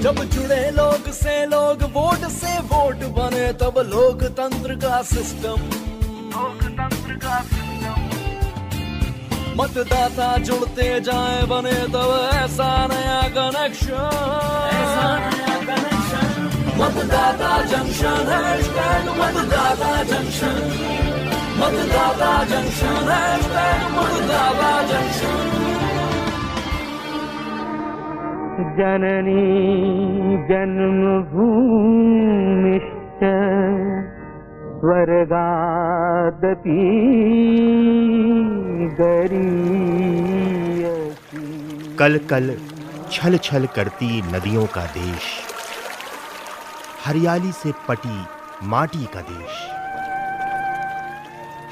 जब जुड़े लोग से लोग, वोट से वोट बने, तब लोकतंत्र का सिस्टम। मतदाता जुड़ते जाए बने तब ऐसा नया कनेक्शन। मतदाता जंक्शन, हैशटैग मतदाता जंक्शन। मतदाता जंक्शन, हैशटैग मतदाता जंक्शन। जननी जन्मभूमिश्च स्वर्गादपि गरीयसी। कल कल छल छल करती नदियों का देश, हरियाली से पटी माटी का देश।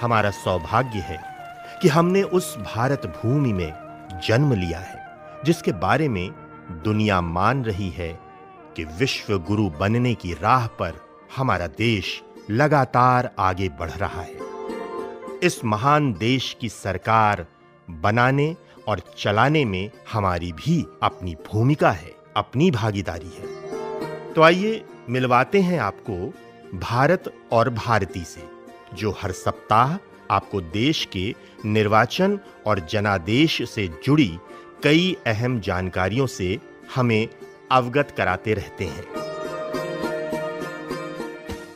हमारा सौभाग्य है कि हमने उस भारत भूमि में जन्म लिया है जिसके बारे में दुनिया मान रही है कि विश्व गुरु बनने की राह पर हमारा देश लगातार आगे बढ़ रहा है। इस महान देश की सरकार बनाने और चलाने में हमारी भी अपनी भूमिका है, अपनी भागीदारी है। तो आइए मिलवाते हैं आपको भारत और भारती से, जो हर सप्ताह आपको देश के निर्वाचन और जनादेश से जुड़ी कई अहम जानकारियों से हमें अवगत कराते रहते हैं।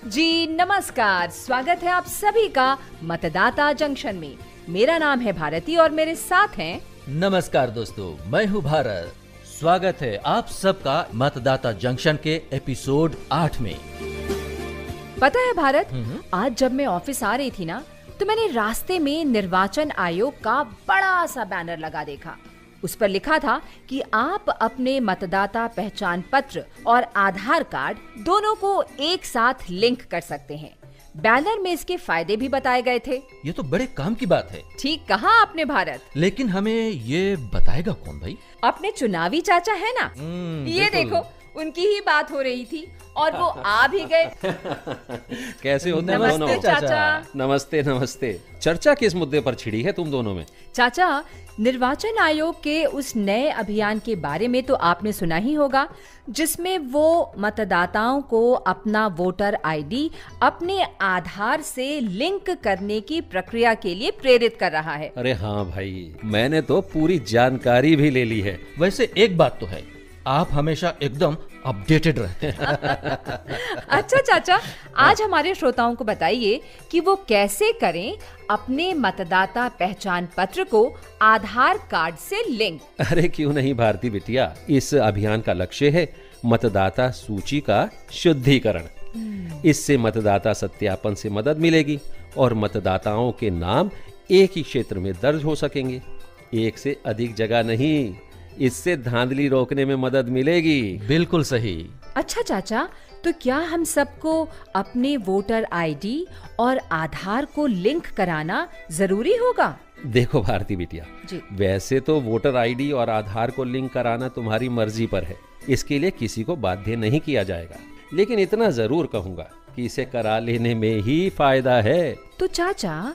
जी नमस्कार, स्वागत है आप सभी का मतदाता जंक्शन में। मेरा नाम है भारती और मेरे साथ हैं। नमस्कार दोस्तों, मैं हूँ भारत। स्वागत है आप सबका मतदाता जंक्शन के एपिसोड 8 में। पता है भारत, आज जब मैं ऑफिस आ रही थी ना, तो मैंने रास्ते में निर्वाचन आयोग का बड़ा सा बैनर लगा देखा। उस पर लिखा था कि आप अपने मतदाता पहचान पत्र और आधार कार्ड दोनों को एक साथ लिंक कर सकते हैं। बैनर में इसके फायदे भी बताए गए थे। ये तो बड़े काम की बात है। ठीक कहा आपने भारत। लेकिन हमें ये बताएगा कौन भाई? अपने चुनावी चाचा है ना, ये देखो उनकी ही बात हो रही थी और वो आ भी गए। कैसे होते हैं नमस्ते दोनों? चाचा। नमस्ते नमस्ते। चर्चा किस मुद्दे पर छिड़ी है तुम दोनों में? चाचा, निर्वाचन आयोग के उस नए अभियान के बारे में तो आपने सुना ही होगा, जिसमें वो मतदाताओं को अपना वोटर आईडी अपने आधार से लिंक करने की प्रक्रिया के लिए प्रेरित कर रहा है। अरे हाँ भाई, मैंने तो पूरी जानकारी भी ले ली है। वैसे एक बात तो है, आप हमेशा एकदम अपडेटेड रहते हैं। अच्छा चाचा, आज हमारे श्रोताओं को बताइए कि वो कैसे करें अपने मतदाता पहचान पत्र को आधार कार्ड से लिंक। अरे क्यों नहीं भारती बिटिया, इस अभियान का लक्ष्य है मतदाता सूची का शुद्धिकरण। इससे मतदाता सत्यापन से मदद मिलेगी और मतदाताओं के नाम एक ही क्षेत्र में दर्ज हो सकेंगे, एक से अधिक जगह नहीं। इससे धांधली रोकने में मदद मिलेगी। बिल्कुल सही। अच्छा चाचा, तो क्या हम सबको अपने वोटर आईडी और आधार को लिंक कराना जरूरी होगा? देखो भारती बिटिया जी। वैसे तो वोटर आईडी और आधार को लिंक कराना तुम्हारी मर्जी पर है, इसके लिए किसी को बाध्य नहीं किया जाएगा। लेकिन इतना जरूर कहूंगा कि इसे करा लेने में ही फायदा है। तो चाचा,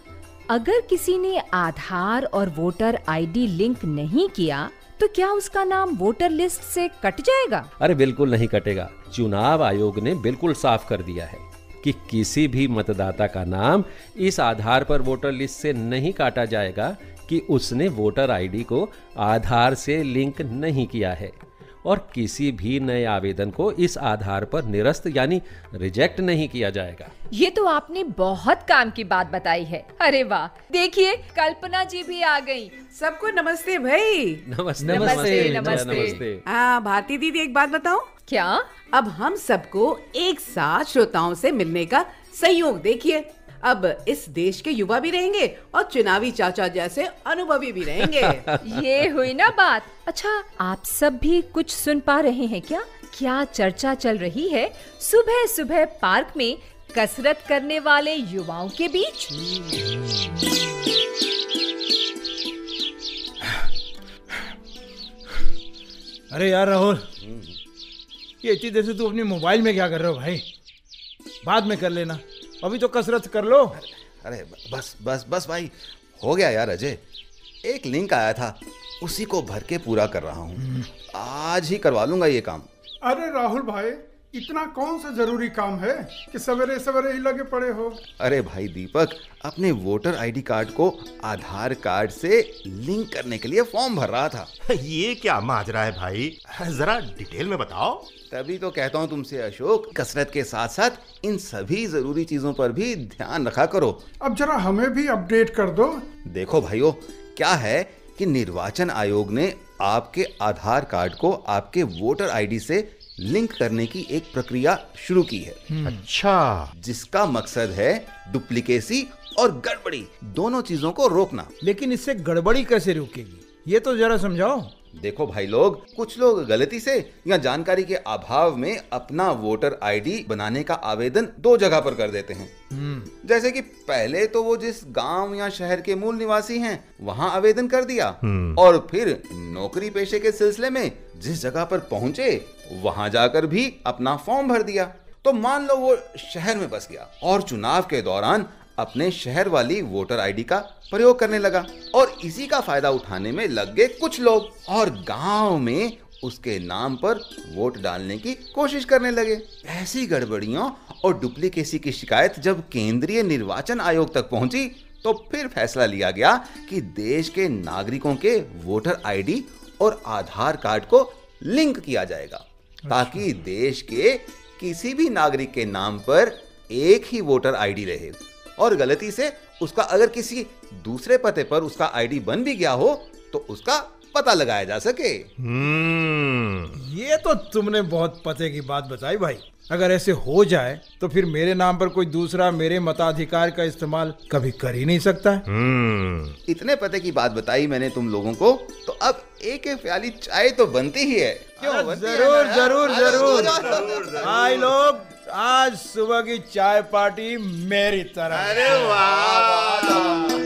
अगर किसी ने आधार और वोटर आईडी लिंक नहीं किया तो क्या उसका नाम वोटर लिस्ट से कट जाएगा? अरे बिल्कुल नहीं कटेगा। चुनाव आयोग ने बिल्कुल साफ कर दिया है कि किसी भी मतदाता का नाम इस आधार पर वोटर लिस्ट से नहीं काटा जाएगा कि उसने वोटर आईडी को आधार से लिंक नहीं किया है, और किसी भी नए आवेदन को इस आधार पर निरस्त यानी रिजेक्ट नहीं किया जाएगा। ये तो आपने बहुत काम की बात बताई है। अरे वाह, देखिए कल्पना जी भी आ गई। सबको नमस्ते भाई। नमस्ते नमस्ते, नमस्ते। भारती दीदी, एक बात बताओ, क्या? अब हम सबको एक साथ श्रोताओं से मिलने का सहयोग देखिए। अब इस देश के युवा भी रहेंगे और चुनावी चाचा जैसे अनुभवी भी रहेंगे। ये हुई ना बात। अच्छा, आप सब भी कुछ सुन पा रहे हैं क्या? क्या चर्चा चल रही है सुबह सुबह पार्क में कसरत करने वाले युवाओं के बीच? अरे यार राहुल, ये इतनी देर से तू अपनी मोबाइल में क्या कर रहे हो भाई? बाद में कर लेना, अभी तो कसरत कर लो। अरे बस बस बस भाई, हो गया यार अजय। एक लिंक आया था, उसी को भर के पूरा कर रहा हूँ। आज ही करवा लूंगा ये काम। अरे राहुल भाई, इतना कौन सा जरूरी काम है कि सवेरे सवेरे ही लगे पड़े हो? अरे भाई दीपक, अपने वोटर आईडी कार्ड को आधार कार्ड से लिंक करने के लिए फॉर्म भर रहा था। ये क्या माजरा है भाई, जरा डिटेल में बताओ। तभी तो कहता हूँ तुमसे अशोक, कसरत के साथ साथ इन सभी जरूरी चीजों पर भी ध्यान रखा करो। अब जरा हमें भी अपडेट कर दो। देखो भाइयों, क्या है कि निर्वाचन आयोग ने आपके आधार कार्ड को आपके वोटर आईडी से लिंक करने की एक प्रक्रिया शुरू की है। अच्छा, जिसका मकसद है डुप्लीकेसी और गड़बड़ी दोनों चीजों को रोकना। लेकिन इससे गड़बड़ी कैसे रुकेगी, ये तो जरा समझाओ। देखो भाई लोग, कुछ लोग गलती से या जानकारी के अभाव में अपना वोटर आईडी बनाने का आवेदन 2 जगह पर कर देते हैं। जैसे कि पहले तो वो जिस गांव या शहर के मूल निवासी हैं वहां आवेदन कर दिया, और फिर नौकरी पेशे के सिलसिले में जिस जगह पर पहुंचे वहां जाकर भी अपना फॉर्म भर दिया। तो मान लो वो शहर में बस गया और चुनाव के दौरान अपने शहर वाली वोटर आईडी का प्रयोग करने लगा, और इसी का फायदा उठाने में लग गए कुछ लोग और गांव में उसके नाम पर वोट डालने की कोशिश करने लगे। ऐसी गड़बड़ियों और डुप्लीकेसी की शिकायत जब केंद्रीय निर्वाचन आयोग तक पहुंची तो फिर फैसला लिया गया कि देश के नागरिकों के वोटर आईडी और आधार कार्ड को लिंक किया जाएगा, ताकि देश के किसी भी नागरिक के नाम पर एक ही वोटर आईडी रहे, और गलती से उसका अगर किसी दूसरे पते पर उसका आईडी बन भी गया हो तो उसका पता लगाया जा सके। ये तो तुमने बहुत पते की बात बताई भाई। अगर ऐसे हो जाए तो फिर मेरे नाम पर कोई दूसरा मेरे मताधिकार का इस्तेमाल कभी कर ही नहीं सकता है। इतने पते की बात बताई मैंने तुम लोगों को, तो अब एक प्याली चाय तो बनती ही है। क्यों? जरूर जरूर जरूर। भाई लोग, आज सुबह की चाय पार्टी मेरी तरफ। अरे वाह।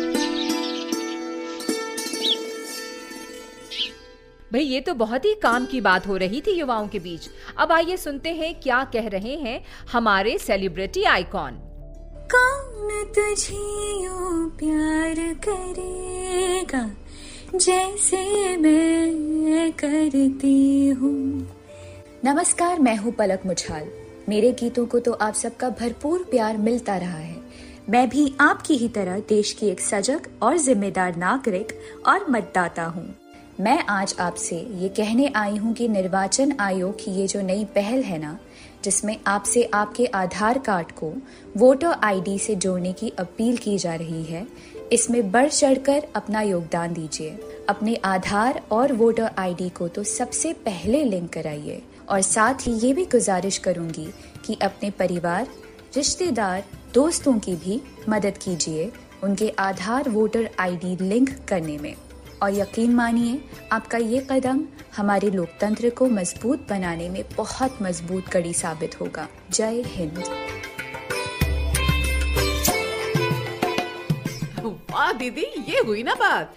भाई ये तो बहुत ही काम की बात हो रही थी युवाओं के बीच। अब आइए सुनते हैं क्या कह रहे हैं हमारे सेलिब्रिटी आइकॉन। कौन तुझे यूं प्यार करेगा जैसे मैं करती हूँ। नमस्कार, मैं हूँ पलक मुछाल। मेरे गीतों को तो आप सबका भरपूर प्यार मिलता रहा है। मैं भी आपकी ही तरह देश की एक सजग और जिम्मेदार नागरिक और मतदाता हूँ। मैं आज आपसे ये कहने आई हूँ कि निर्वाचन आयोग की ये जो नई पहल है ना, जिसमें आपसे आपके आधार कार्ड को वोटर आईडी से जोड़ने की अपील की जा रही है, इसमें बढ़ चढ़कर अपना योगदान दीजिए। अपने आधार और वोटर आईडी को तो सबसे पहले लिंक कराइए, और साथ ही ये भी गुजारिश करूंगी कि अपने परिवार, रिश्तेदार, दोस्तों की भी मदद कीजिए उनके आधार वोटर आईडी लिंक करने में। और यकीन मानिए, आपका ये कदम हमारे लोकतंत्र को मजबूत बनाने में बहुत मजबूत कड़ी साबित होगा। जय हिंद। वाह दीदी, ये हुई ना बात।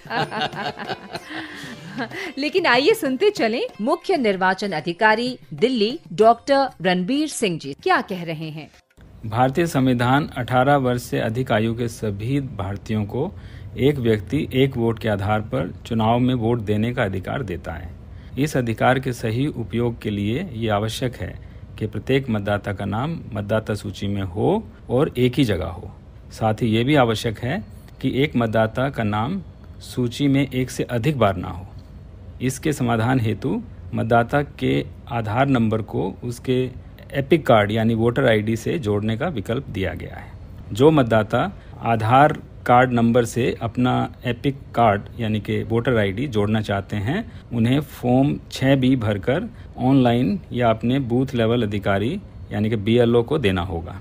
लेकिन आइए सुनते चलें मुख्य निर्वाचन अधिकारी दिल्ली डॉक्टर रणबीर सिंह जी क्या कह रहे हैं। भारतीय संविधान 18 वर्ष से अधिक आयु के सभी भारतीयों को एक व्यक्ति एक वोट के आधार पर चुनाव में वोट देने का अधिकार देता है। इस अधिकार के सही उपयोग के लिए ये आवश्यक है कि प्रत्येक मतदाता का नाम मतदाता सूची में हो और एक ही जगह हो। साथ ही ये भी आवश्यक है कि एक मतदाता का नाम सूची में एक से अधिक बार ना हो। इसके समाधान हेतु मतदाता के आधार नंबर को उसके एपिक कार्ड यानी वोटर आईडी से जोड़ने का विकल्प दिया गया है। जो मतदाता आधार कार्ड नंबर से अपना एपिक कार्ड यानी कि वोटर आईडी जोड़ना चाहते हैं, उन्हें फॉर्म 6B भरकर ऑनलाइन या अपने बूथ लेवल अधिकारी यानी कि BLO को देना होगा।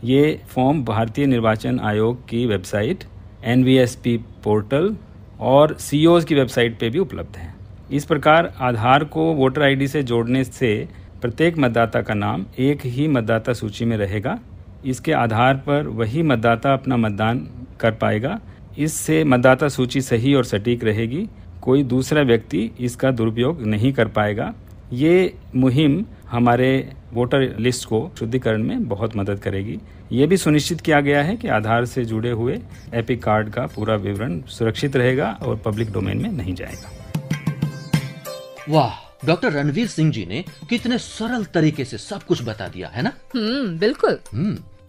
ये फॉर्म भारतीय निर्वाचन आयोग की वेबसाइट, NVSP पोर्टल और COs की वेबसाइट पे भी उपलब्ध है। इस प्रकार आधार को वोटर आईडी से जोड़ने से प्रत्येक मतदाता का नाम एक ही मतदाता सूची में रहेगा। इसके आधार पर वही मतदाता अपना मतदान कर पाएगा। इससे मतदाता सूची सही और सटीक रहेगी। कोई दूसरा व्यक्ति इसका दुरुपयोग नहीं कर पाएगा। ये मुहिम हमारे वोटर लिस्ट को शुद्धिकरण में बहुत मदद करेगी। ये भी सुनिश्चित किया गया है कि आधार से जुड़े हुए एपिक कार्ड का पूरा विवरण सुरक्षित रहेगा और पब्लिक डोमेन में नहीं जाएगा। वाह डॉक्टर रणवीर सिंह जी ने कितने सरल तरीके से सब कुछ बता दिया है ना। बिल्कुल।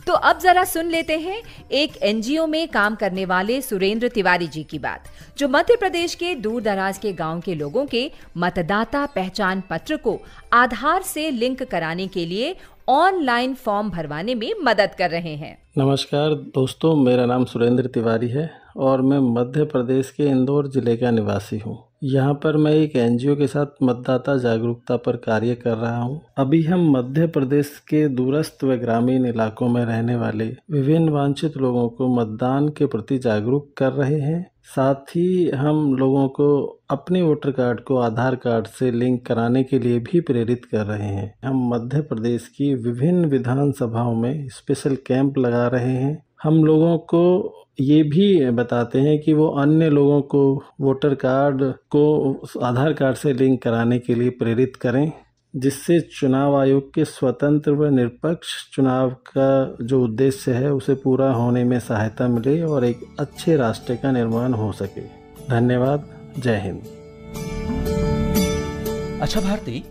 तो अब जरा सुन लेते हैं एक एनजीओ में काम करने वाले सुरेंद्र तिवारी जी की बात, जो मध्य प्रदेश के दूर दराज के गांव के लोगों के मतदाता पहचान पत्र को आधार से लिंक कराने के लिए ऑनलाइन फॉर्म भरवाने में मदद कर रहे हैं। नमस्कार दोस्तों, मेरा नाम सुरेंद्र तिवारी है और मैं मध्य प्रदेश के इंदौर जिले का निवासी हूँ। यहाँ पर मैं एक एनजीओ के साथ मतदाता जागरूकता पर कार्य कर रहा हूँ। अभी हम मध्य प्रदेश के दूरस्थ व ग्रामीण इलाकों में रहने वाले विभिन्न वांछित लोगों को मतदान के प्रति जागरूक कर रहे हैं। साथ ही हम लोगों को अपने वोटर कार्ड को आधार कार्ड से लिंक कराने के लिए भी प्रेरित कर रहे हैं। हम मध्य प्रदेश की विभिन्न विधानसभाओं में स्पेशल कैंप लगा रहे हैं। हम लोगों को ये भी बताते हैं कि वो अन्य लोगों को वोटर कार्ड को आधार कार्ड से लिंक कराने के लिए प्रेरित करें, जिससे चुनाव आयोग के स्वतंत्र व निष्पक्ष चुनाव का जो उद्देश्य है उसे पूरा होने में सहायता मिले और एक अच्छे राष्ट्र का निर्माण हो सके। धन्यवाद। जय हिंद। अच्छा भारती,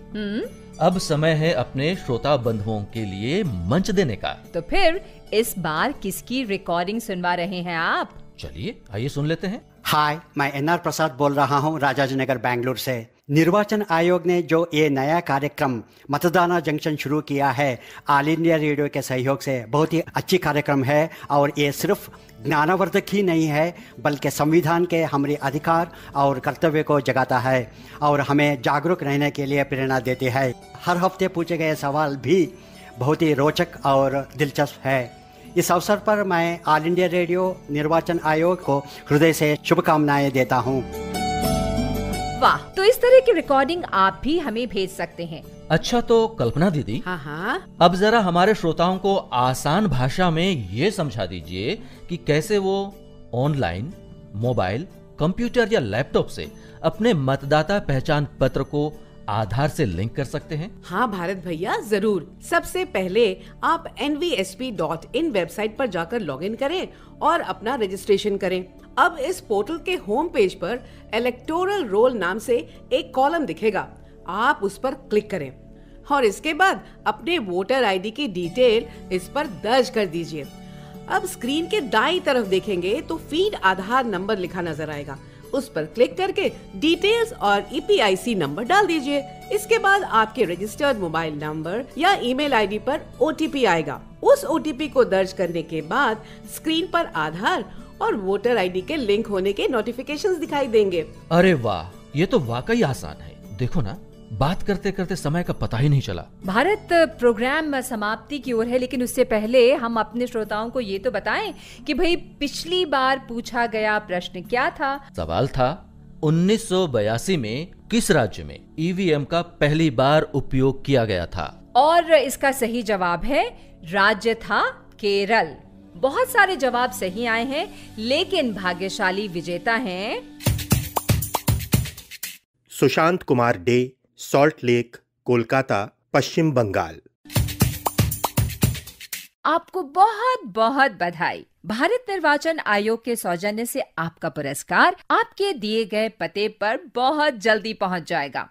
अब समय है अपने श्रोता बंधुओं के लिए मंच देने का। तो फिर इस बार किसकी रिकॉर्डिंग सुनवा रहे हैं आप? चलिए आइए सुन लेते हैं। हाय, मैं एनआर प्रसाद बोल रहा हूँ राजाजीनगर बेंगलुरु से। निर्वाचन आयोग ने जो ये नया कार्यक्रम मतदाना जंक्शन शुरू किया है ऑल इंडिया रेडियो के सहयोग से, बहुत ही अच्छी कार्यक्रम है और ये सिर्फ ज्ञानवर्धक ही नहीं है बल्कि संविधान के हमारे अधिकार और कर्तव्य को जगाता है और हमें जागरूक रहने के लिए प्रेरणा देती है। हर हफ्ते पूछे गए सवाल भी बहुत ही रोचक और दिलचस्प है। इस अवसर पर मैं ऑल इंडिया रेडियो निर्वाचन आयोग को हृदय से शुभकामनाएं देता हूँ। वाह, तो इस तरह की रिकॉर्डिंग आप भी हमें भेज सकते हैं। अच्छा, तो कल्पना दीदी, हाँ, अब जरा हमारे श्रोताओं को आसान भाषा में ये समझा दीजिए कि कैसे वो ऑनलाइन, मोबाइल, कंप्यूटर या लैपटॉप से अपने मतदाता पहचान पत्र को आधार से लिंक कर सकते हैं। हाँ भारत भैया, जरूर। सबसे पहले आप nvsp.in वेबसाइट पर जाकर लॉगिन करें और अपना रजिस्ट्रेशन करें। अब इस पोर्टल के होम पेज पर इलेक्टोरल रोल नाम से एक कॉलम दिखेगा, आप उस पर क्लिक करें और इसके बाद अपने वोटर आईडी की डिटेल इस पर दर्ज कर दीजिए। अब स्क्रीन के दाईं तरफ देखेंगे तो फीड आधार नंबर लिखा नजर आएगा, उस पर क्लिक करके डिटेल्स और EPIC नंबर डाल दीजिए। इसके बाद आपके रजिस्टर्ड मोबाइल नंबर या ईमेल आईडी पर OTP आएगा। उस OTP को दर्ज करने के बाद स्क्रीन पर आधार और वोटर आईडी के लिंक होने के नोटिफिकेशंस दिखाई देंगे। अरे वाह, ये तो वाकई आसान है। देखो ना, बात करते करते समय का पता ही नहीं चला। भारत, प्रोग्राम समाप्ति की ओर है, लेकिन उससे पहले हम अपने श्रोताओं को ये तो बताएं कि भाई पिछली बार पूछा गया प्रश्न क्या था? सवाल था 1982 में किस राज्य में EVM का पहली बार उपयोग किया गया था? और इसका सही जवाब है राज्य था केरल। बहुत सारे जवाब सही आए हैं, लेकिन भाग्यशाली विजेता हैं सुशांत कुमार डे, सॉल्ट लेक, कोलकाता, पश्चिम बंगाल। आपको बहुत बहुत बधाई। भारत निर्वाचन आयोग के सौजन्य से आपका पुरस्कार आपके दिए गए पते पर बहुत जल्दी पहुंच जाएगा।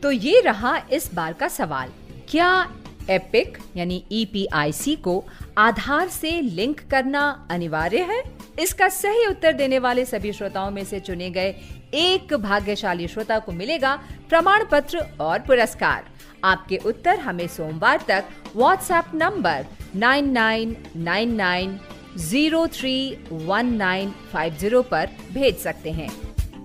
तो ये रहा इस बार का सवाल, क्या एपिक यानी EPIC को आधार से लिंक करना अनिवार्य है? इसका सही उत्तर देने वाले सभी श्रोताओं में से चुने गए एक भाग्यशाली श्रोता को मिलेगा प्रमाण पत्र और पुरस्कार। आपके उत्तर हमें सोमवार तक व्हाट्सएप नंबर 9999031950 पर भेज सकते हैं।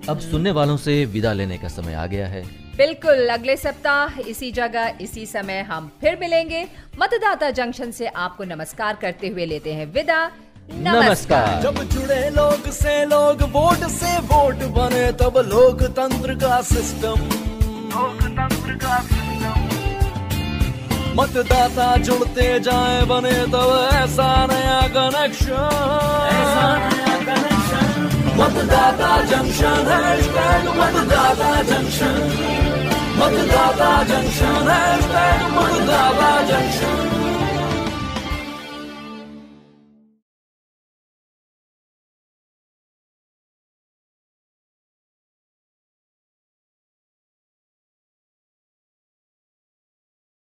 अब सुनने वालों से विदा लेने का समय आ गया है। बिल्कुल, अगले सप्ताह इसी जगह इसी समय हम फिर मिलेंगे। मतदाता जंक्शन से आपको नमस्कार करते हुए लेते हैं विदा। नमस्कार। जब जुड़े लोग से लोग, वोट से वोट बने, तब लोकतंत्र का सिस्टम। मतदाता जुड़ते जाए बने तब ऐसा नया कनेक्शन। मतदाता जंक्शन, हैशटैग मतदाता जंक्शन। मतदाता जंक्शन, हैशटैग